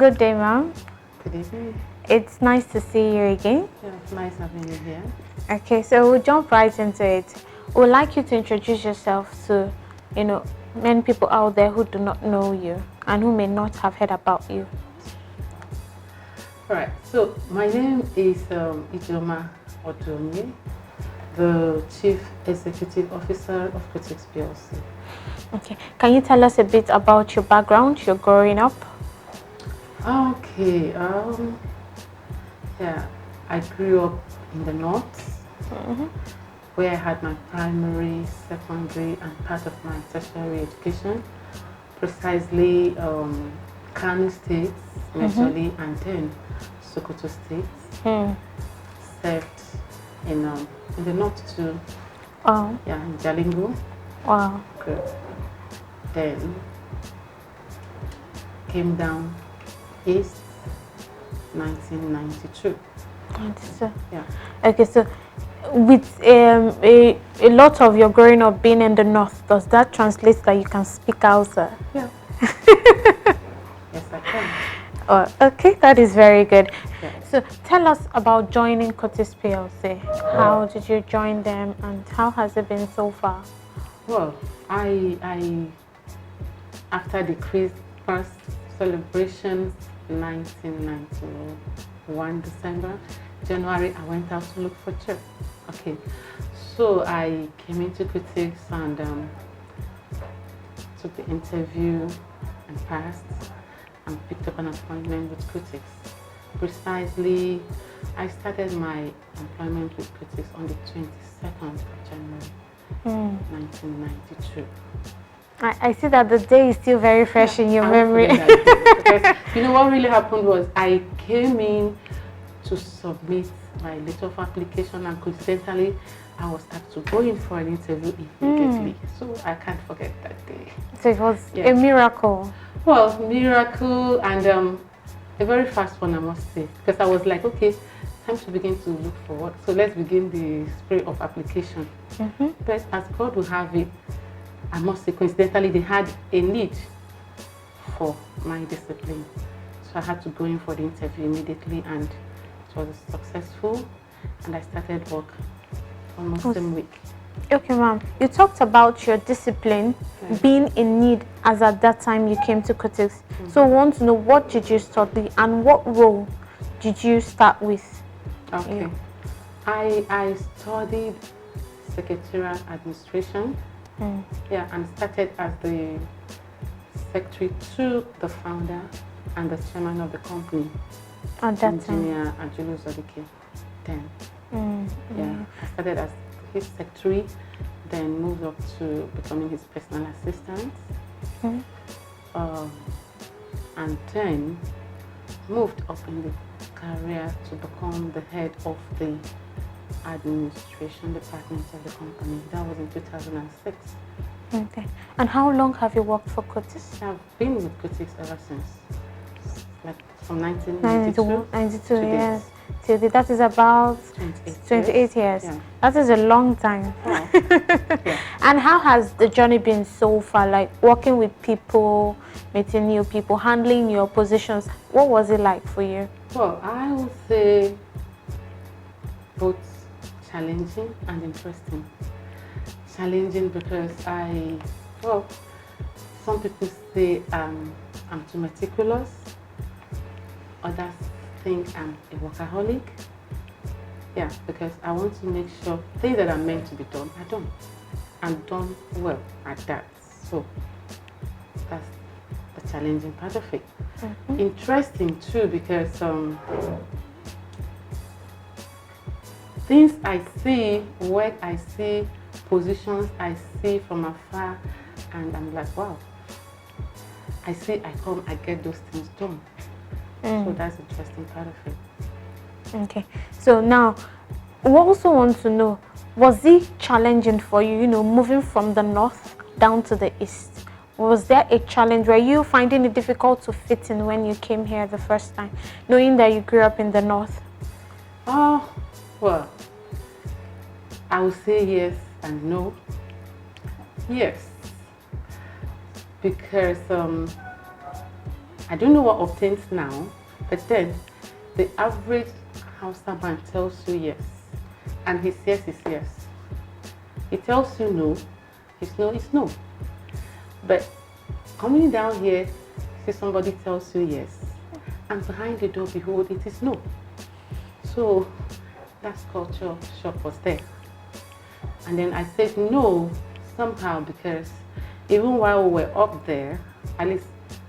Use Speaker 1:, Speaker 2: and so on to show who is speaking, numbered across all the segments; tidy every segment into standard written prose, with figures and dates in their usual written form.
Speaker 1: Good day, ma'am.
Speaker 2: Good evening.
Speaker 1: It's nice to see you again.
Speaker 2: Yeah, it's nice having you here.
Speaker 1: Okay, so we'll jump right into it. We'd like you to introduce yourself to, many people out there who do not know you and who may not have heard about you.
Speaker 2: All right, so my name is Ijeoma Oduonye, the Chief Executive Officer of Cutix Plc.
Speaker 1: Okay, can you tell us a bit about your background, your growing up?
Speaker 2: Okay, yeah, I grew up in the north, where I had my primary, secondary, and part of my tertiary education, precisely Kano State, majorly, and then Sokoto State. Served in the north too.
Speaker 1: Wow.
Speaker 2: Yeah, in Jalingo.
Speaker 1: Wow.
Speaker 2: Good. Then came down east, 1992. Yeah.
Speaker 1: Okay, so with a lot of your growing up being in the north, does that translate that you can speak Hausa?
Speaker 2: Yeah. Yes, I can.
Speaker 1: Oh, okay, that is very good.
Speaker 2: Yeah.
Speaker 1: So tell us about joining Cutix Plc. How did you join them and how has it been so far?
Speaker 2: Well, I after the Christmas celebrations, 1991 December, January, I went out to look for job. Okay, so I came into Cutix and took the interview and passed and picked up an appointment with Cutix. Precisely, I started my employment with Cutix on the 22nd of January, 1992.
Speaker 1: I see that the day is still very fresh in your memory.
Speaker 2: Because you know what really happened was I came in to submit my letter of application and coincidentally I was asked to go in for an interview immediately. So I can't forget that day.
Speaker 1: So it was a miracle.
Speaker 2: Well, miracle and a very fast one, I must say, because I was like, okay, time to begin to look for work. So let's begin the spray of application. But as God will have it, I must say, coincidentally, they had a need for my discipline. So I had to go in for the interview immediately and it was successful and I started work almost the same week.
Speaker 1: Okay, ma'am. You talked about your discipline being in need as at that time you came to Cutix. So I want to know, what did you study and what role did you start with?
Speaker 2: Okay. I studied secretarial administration. Yeah, and started as the secretary to the founder and the chairman of the company,
Speaker 1: at that
Speaker 2: Engineer Ajulu Zodike. Then, yeah, I started as his secretary, then moved up to becoming his personal assistant, and then moved up in the career to become the head of the administration department of the company. That was in 2006.
Speaker 1: Okay. And how long have you worked for Cutix?
Speaker 2: I've been with Cutix ever since, like from 1992.
Speaker 1: 92, yes. So that is about 28 years.
Speaker 2: Yeah.
Speaker 1: That is a long time.
Speaker 2: Wow. Yeah.
Speaker 1: And how has the journey been so far? Like working with people, meeting new people, handling your positions. What was it like for you?
Speaker 2: Well, I would say both challenging and interesting. Challenging because some people say I'm too meticulous. Others think I'm a workaholic. Yeah, because I want to make sure things that are meant to be done are done. And done well at that. So that's the challenging part of it. Interesting too because things I see, work I see, positions I see from afar, and I'm like, wow. I come, I get those things done. So that's the interesting part of it.
Speaker 1: Okay. So now, we also want to know, was it challenging for you, moving from the north down to the east? Was there a challenge? Were you finding it difficult to fit in when you came here the first time, knowing that you grew up in the north?
Speaker 2: Oh, well, I would say yes and no. Yes, because I don't know what obtains now, but then the average Hausa man tells you yes, and his yes is yes. He tells you no, his no is no. But coming down here, see somebody tells you yes, and behind the door, behold, it is no. So that culture shock was there. And then I said no somehow, because even while we were up there, at least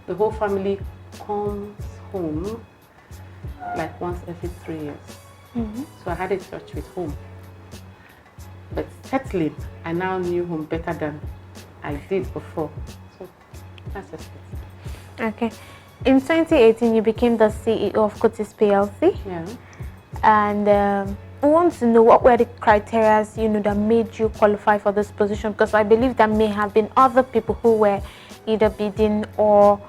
Speaker 2: the whole family comes home like once every 3 years. So I had a church with home. But settling, I now knew home better than I did before. So that's just it.
Speaker 1: Okay. In 2018, you became the CEO of Cutix Plc.
Speaker 2: Yeah.
Speaker 1: And we want to know what were the criteria, that made you qualify for this position, because I believe there may have been other people who were either bidding or,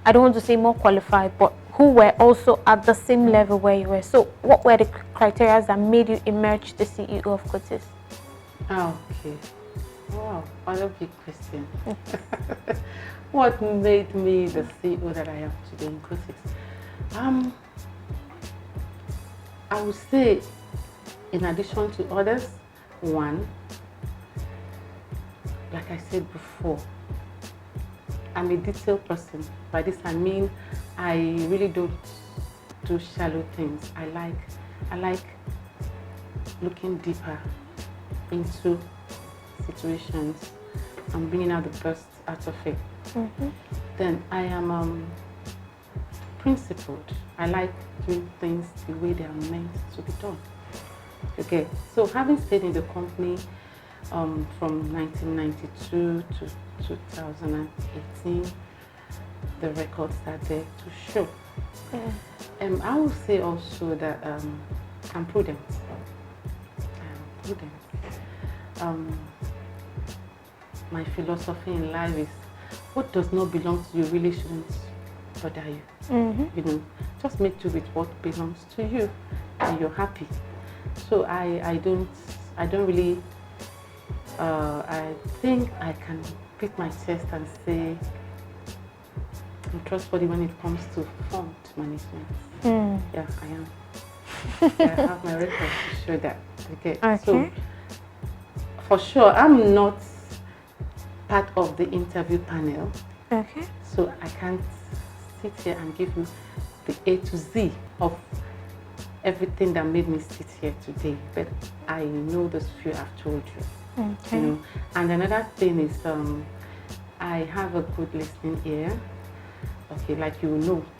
Speaker 1: I don't want to say more qualified, but who were also at the same level where you were. So what were the criteria that made you emerge the CEO of Cutix?
Speaker 2: Okay. Wow, what a big question. What made me the CEO that I am today in Cutix? I would say, in addition to others, one, like I said before, I'm a detailed person. By this I mean I really don't do shallow things. I like looking deeper into situations and bringing out the best out of it. Then I am principled. I like doing things the way they are meant to be done. Okay, so having stayed in the company from 1992 to 2018, the records are there to show. I will say also that I'm prudent. My philosophy in life is, what does not belong to you really shouldn't bother you. Just make do with what belongs to you, and you're happy. So I don't really. I think I can beat my chest and say I'm trustworthy when it comes to fund management. Yeah, I am. I have my record to show that. Okay. So for sure, I'm not part of the interview panel.
Speaker 1: Okay.
Speaker 2: So I can't sit here and give you the A to Z of everything that made me sit here today. But I know those few I've told you.
Speaker 1: Okay.
Speaker 2: And another thing is I have a good listening ear. Okay, like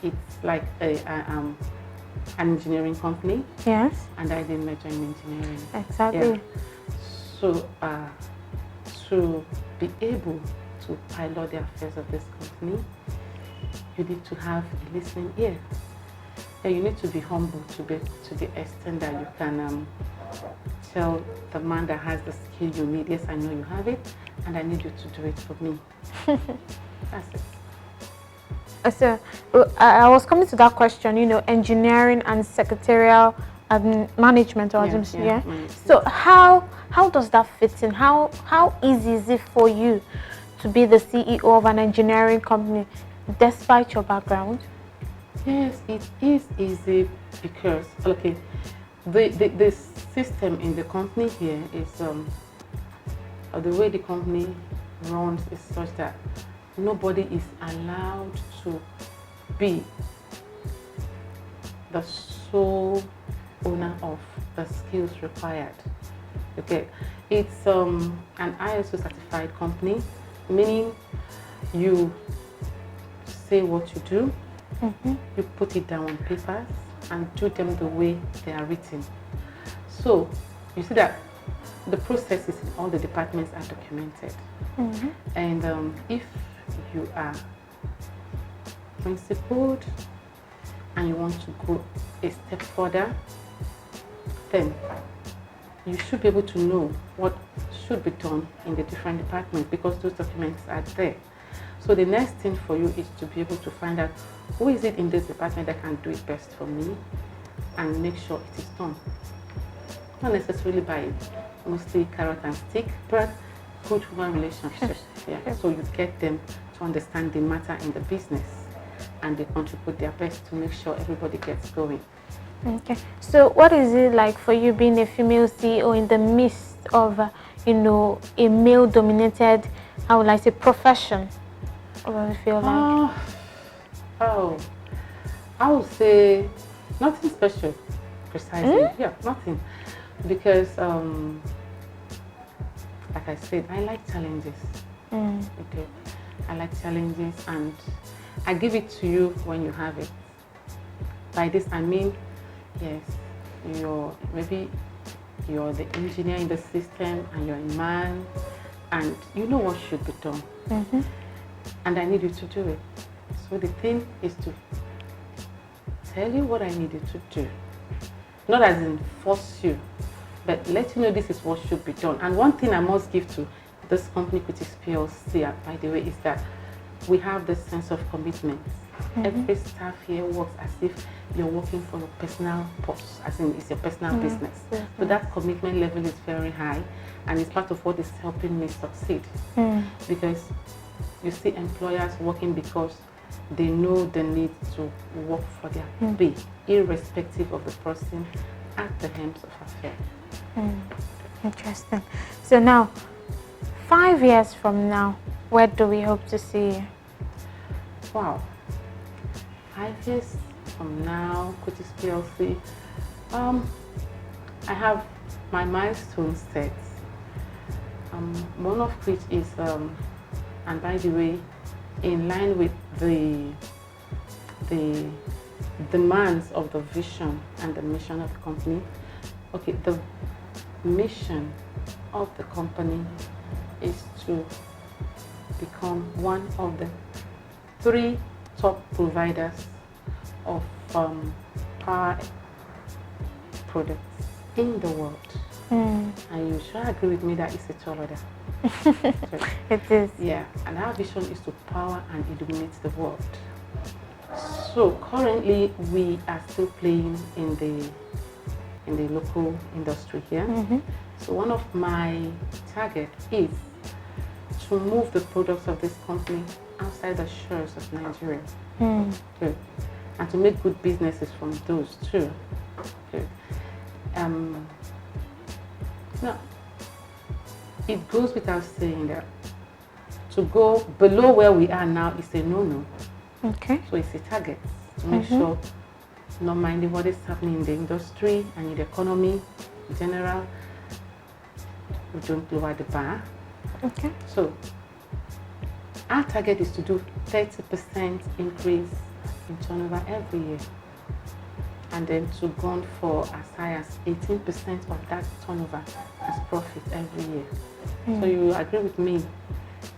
Speaker 2: it's like an engineering company.
Speaker 1: Yes.
Speaker 2: And I did major in engineering.
Speaker 1: Exactly.
Speaker 2: Yeah. So to be able to pilot the affairs of this company, you need to have a listening ear. And you need to be humble to the extent that you can tell the man that has the skill you need, yes, I know you have it, and I need you to do it for me. That's it.
Speaker 1: So I was coming to that question, engineering and secretarial management, or
Speaker 2: management.
Speaker 1: So how does that fit in? How easy is it for you to be the CEO of an engineering company despite your background?
Speaker 2: Yes, it is easy because the system in the company here is the way the company runs is such that nobody is allowed to be the sole owner of the skills required. Okay, it's an ISO certified company, meaning you say what you do, you put it down on papers and do them the way they are written. So you see that the processes in all the departments are documented. And if you are principled and you want to go a step further, then you should be able to know what should be done in the different departments because those documents are there. So the next thing for you is to be able to find out who is it in this department that can do it best for me and make sure it is done. Not necessarily by mostly carrot and stick, but good human relationships. Yeah. So you get them to understand the matter in the business and they contribute their best to make sure everybody gets going.
Speaker 1: Okay. So what is it like for you being a female CEO in the midst of, you know, a male-dominated, how would I say, profession? What do you feel like?
Speaker 2: Oh, I would say nothing special, precisely. Yeah, nothing. Because, like I said, I like challenges. Okay, I like challenges, and I give it to you when you have it. By this, I mean, yes, maybe you're the engineer in the system, and you're a man, and you know what should be done. And I need you to do it. So the thing is to tell you what I need you to do. Not as in force you, but let you know this is what should be done. And one thing I must give to this company, Cutix Plc, by the way, is that we have this sense of commitment. Every staff here works as if you're working for your personal boss, as in it's your personal business. So that commitment level is very high, and it's part of what is helping me succeed. Because you see employers working because they know the need to work for their pay, irrespective of the person at the helm of affairs.
Speaker 1: Interesting. So now, 5 years from now, where do we hope to see you?
Speaker 2: Wow. 5 years from now, Cutix PLC, I have my milestones set. One of which is, and by the way, in line with the demands of the vision and the mission of the company. Okay, the mission of the company is to become one of the 3 top providers of power products in the world. And you sure agree with me that it's a tall order.
Speaker 1: It is.
Speaker 2: Yeah, and our vision is to power and illuminate the world. So currently we are still playing in the local industry here. So one of my targets is to move the products of this company outside the shores of Nigeria. Good. And to make good businesses from those too. Good. Now, it goes without saying that to go below where we are now is a no-no.
Speaker 1: Okay.
Speaker 2: So it's a target to make sure, not minding what is happening in the industry and in the economy in general, we don't lower the bar.
Speaker 1: Okay.
Speaker 2: So our target is to do 30% increase in turnover every year, and then to go for as high as 18% of that turnover as profit every year. So you agree with me,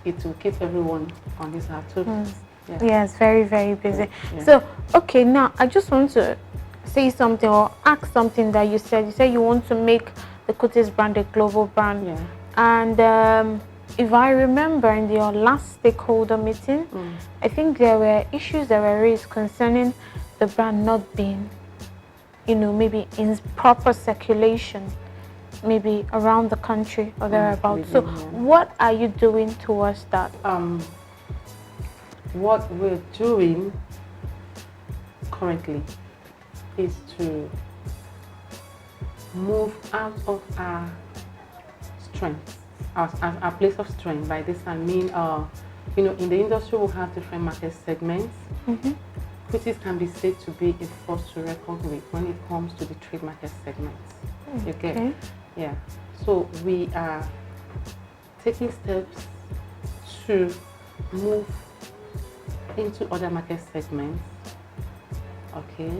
Speaker 2: it will keep everyone on this toes.
Speaker 1: Yes, very, very busy.
Speaker 2: Yeah.
Speaker 1: So, okay, now I just want to say something or ask something that you said. You said you want to make the Cutix brand a global brand.
Speaker 2: Yeah.
Speaker 1: And if I remember in your last stakeholder meeting, I think there were issues that were raised concerning the brand not being, you know, maybe in proper circulation, maybe around the country or thereabouts. So what are you doing towards that?
Speaker 2: What we're doing currently is to move out of our strength, our place of strength. By this I mean, you know, in the industry we have different market segments. Cutix can be said to be a force to reckon with when it comes to the trade market segments. You get?
Speaker 1: Okay.
Speaker 2: Yeah. So we are taking steps to move into other market segments. Okay.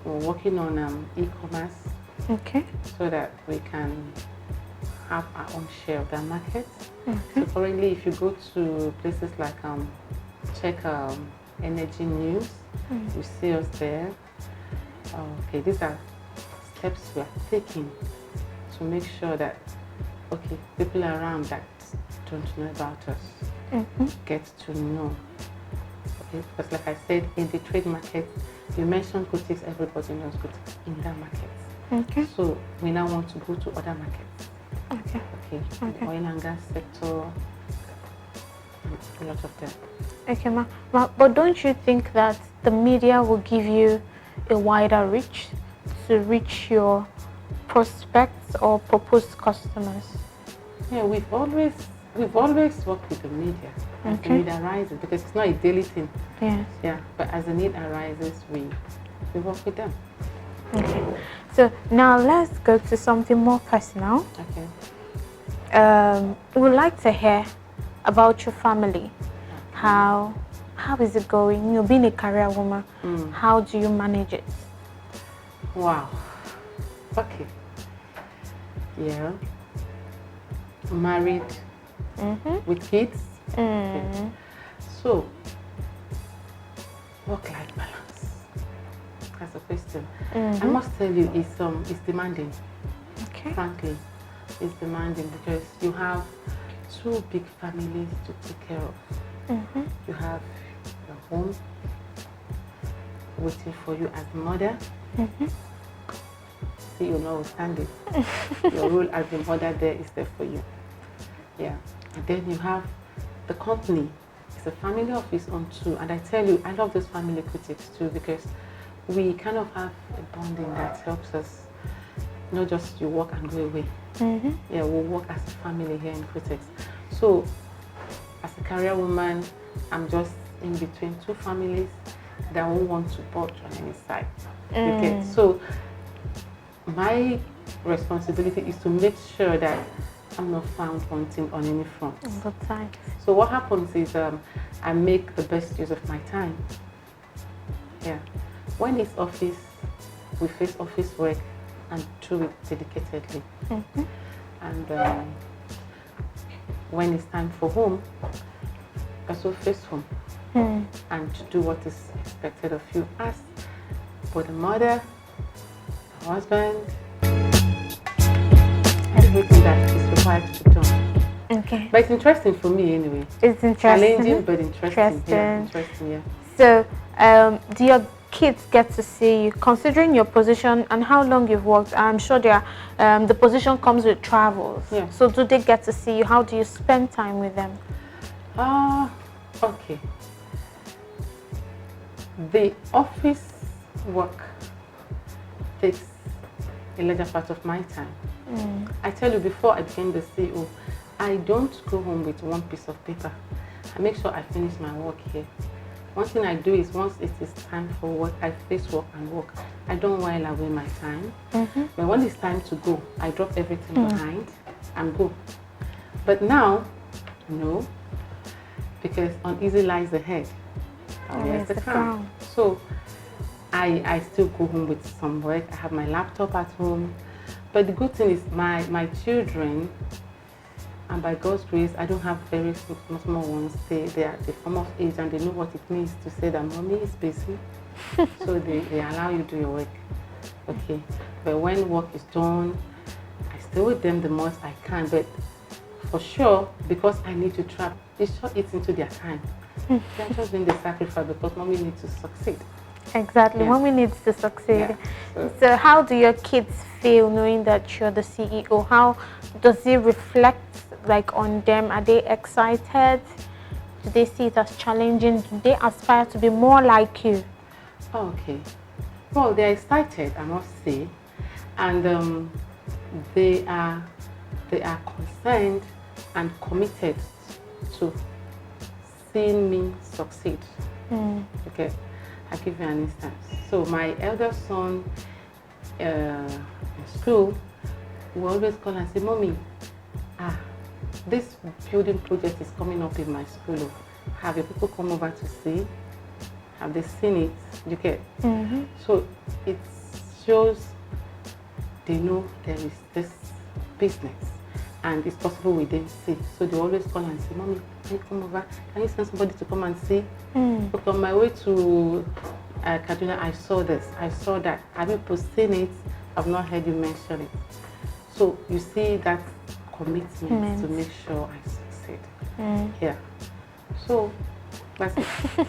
Speaker 2: We're working on e-commerce.
Speaker 1: Okay.
Speaker 2: So that we can have our own share of that market. So currently, if you go to places like check Energy News, you see us there. Okay, these are steps we are taking to make sure that people around that don't know about us get to know. Okay, because like I said, in the trade market, you mentioned Cutix, everybody knows Cutix in that market.
Speaker 1: Okay.
Speaker 2: So we now want to go to other markets.
Speaker 1: Okay.
Speaker 2: The oil and gas sector, a lot of them.
Speaker 1: Okay, but don't you think that the media will give you a wider reach to reach your prospects or proposed customers?
Speaker 2: Yeah, we've always worked with the media as the need arises, because it's not a daily thing.
Speaker 1: Yes.
Speaker 2: Yeah, but as the need arises, we work with them.
Speaker 1: Okay. So now let's go to something more personal.
Speaker 2: Okay.
Speaker 1: We would like to hear about your family. How is it going? You know, being a career woman, how do you manage it?
Speaker 2: Wow. Okay. Yeah. Married with kids. Okay. So, work-life balance. That's the question. I must tell you, it's demanding.
Speaker 1: Okay.
Speaker 2: Frankly, it's demanding because you have two big families to take care of. You have your home waiting for you as a mother. See, you're notwithstanding. Your role as a mother there is there for you. Yeah. And then you have the company. It's a family of its own too. And I tell you, I love this family Cutix too, because we kind of have a bonding that helps us, not just you work and go away. Yeah, we'll work as a family here in Cutix. So, as a career woman, I'm just in between two families that won't want to budge on any side. Okay, so my responsibility is to make sure that I'm not found wanting on any front.
Speaker 1: All the time.
Speaker 2: So what happens is I make the best use of my time. Yeah. When it's office, we face office work and do it dedicatedly. And when it's time for home, also face home and to do what is expected of you as for the mother, the husband, everything that is required to be done.
Speaker 1: Okay.
Speaker 2: But it's interesting for me anyway.
Speaker 1: It's interesting.
Speaker 2: Challenging but interesting. Yeah, interesting, yeah.
Speaker 1: So, do your kids get to see you, considering your position and how long you've worked? I'm sure they are, the position comes with travels.
Speaker 2: Yeah.
Speaker 1: So do they get to see you? How do you spend time with them?
Speaker 2: Okay. The office work takes a larger part of my time. I tell you, before I became the CEO, I don't go home with one piece of paper. I make sure I finish my work here. One thing I do is once it is time for work, I face work and work. I don't while away my time. But when it's time to go, I drop everything behind and go. But now, no, because uneasy lies ahead. Always the crown. So I still go home with some work. I have my laptop at home. But the good thing is my children, and by God's grace, I don't have very small ones. They form of age and they know what it means to say that mommy is busy. So they allow you to do your work. Okay. But when work is done, I stay with them the most I can. But for sure, because I need to travel, it sure eats into their time. They're just doing the sacrifice because mommy needs to succeed.
Speaker 1: Exactly,
Speaker 2: Yeah.
Speaker 1: mommy needs to succeed.
Speaker 2: Yeah.
Speaker 1: So how do your kids feel knowing that you're the CEO? How does it reflect on them? Are they excited? Do they see it as challenging? Do they aspire to be more like you?
Speaker 2: Okay. Well, they're excited, I must say, and they are concerned and committed to seeing me succeed. Okay. I'll give you an instance. So my elder son in school will always call and say, Mommy, this building project is coming up in my school. Have your people come over to see? Have they seen it? You get? So it shows they know there is this business and it's possible we didn't see. So they always call and say, Mommy, can you come over? Can you send somebody to come and see? But on my way to Kaduna, I saw this, I saw that. Have you seen it? I've not heard you mention it. So you see that commitment to make sure I succeed. Yeah. So that's it.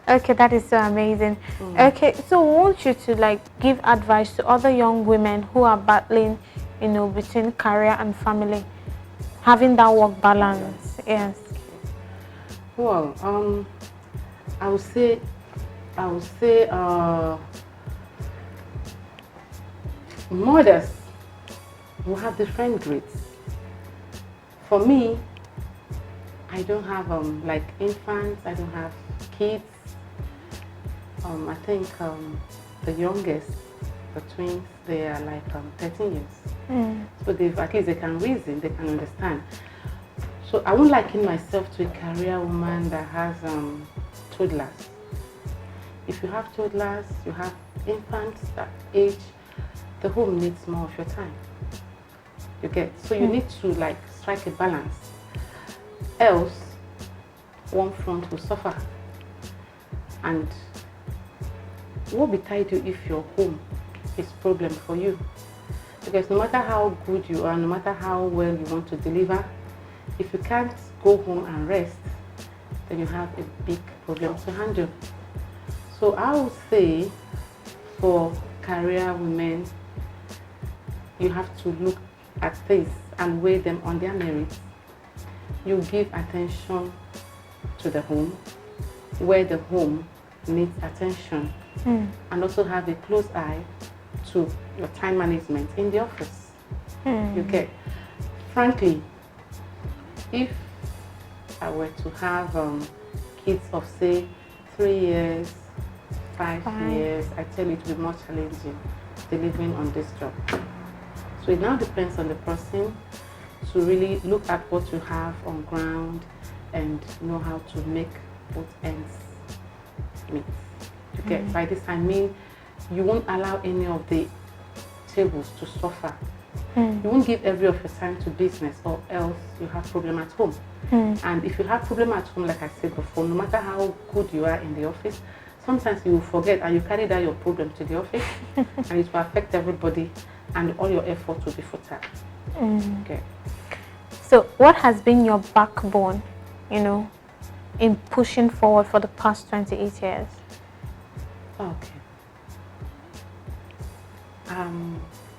Speaker 1: Okay, that is so amazing. Okay, so I want you to give advice to other young women who are battling, between career and family, having that work balance. Yes.
Speaker 2: Well, I would say I would say mothers will have different grades. For me, I don't have like infants, I don't have kids. I think the youngest, the twins, they are like 13 years. So at least they can reason, they can understand. So I won't liken myself to a career woman that has toddlers. If you have toddlers, you have infants that age, the home needs more of your time. You get, so you need to like strike a balance. Else, one front will suffer. And what betide you if your home is problem for you? Because no matter how good you are, no matter how well you want to deliver, if you can't go home and rest, then you have a big problem to handle. So I would say for career women, you have to look at things and weigh them on their merits. You give attention to the home, where the home needs attention, and also have a close eye to your time management in the office. You get, frankly, if I were to have kids of say 3 years, 5 years, I tell you it will be more challenging delivering on this job. So it now depends on the person to really look at what you have on ground and know how to make both ends meet. You get, by this I mean you won't allow any of the tables to suffer. You won't give every of your time to business, or else you have problem at home. And if you have problem at home, like I said before, no matter how good you are in the office, sometimes you will forget and you carry down your problem to the office and it will affect everybody and all your effort will be futile. Okay.
Speaker 1: So what has been your backbone, in pushing forward for the past 28 years?
Speaker 2: Okay.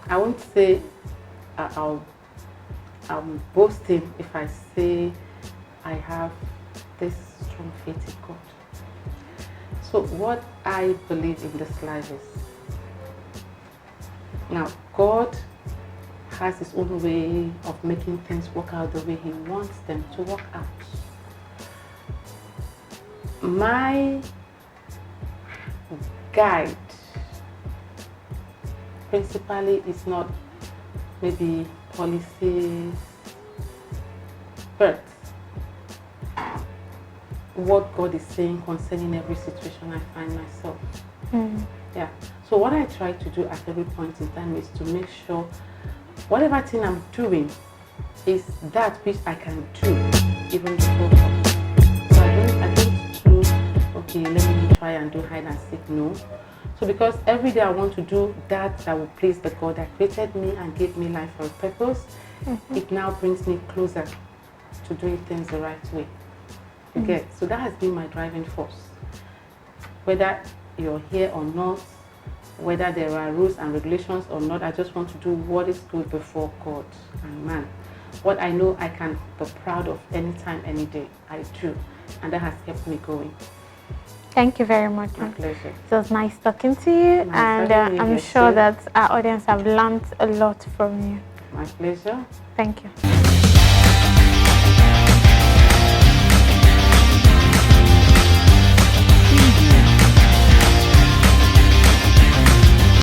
Speaker 2: I won't say I'm boasting if I say I have this strong faith in God. So what I believe in this life is, now God has his own way of making things work out the way he wants them to work out. My guide principally is not maybe policies, but what God is saying concerning every situation I find myself. Yeah. So what I try to do at every point in time is to make sure whatever thing I'm doing is that which I can do even before God. So I don't do, okay, let me try and do hide and seek. No. So because every day I want to do that will please the God that created me and gave me life for a purpose, it now brings me closer to doing things the right way. You get? So that has been my driving force. Whether you're here or not, whether there are rules and regulations or not, I just want to do what is good before God and man. What I know I can be proud of anytime, any day, I do. And that has kept me going.
Speaker 1: Thank you very much.
Speaker 2: My pleasure.
Speaker 1: It was nice talking to you, and I'm sure that our audience have learned a lot from you.
Speaker 2: My pleasure.
Speaker 1: Thank you.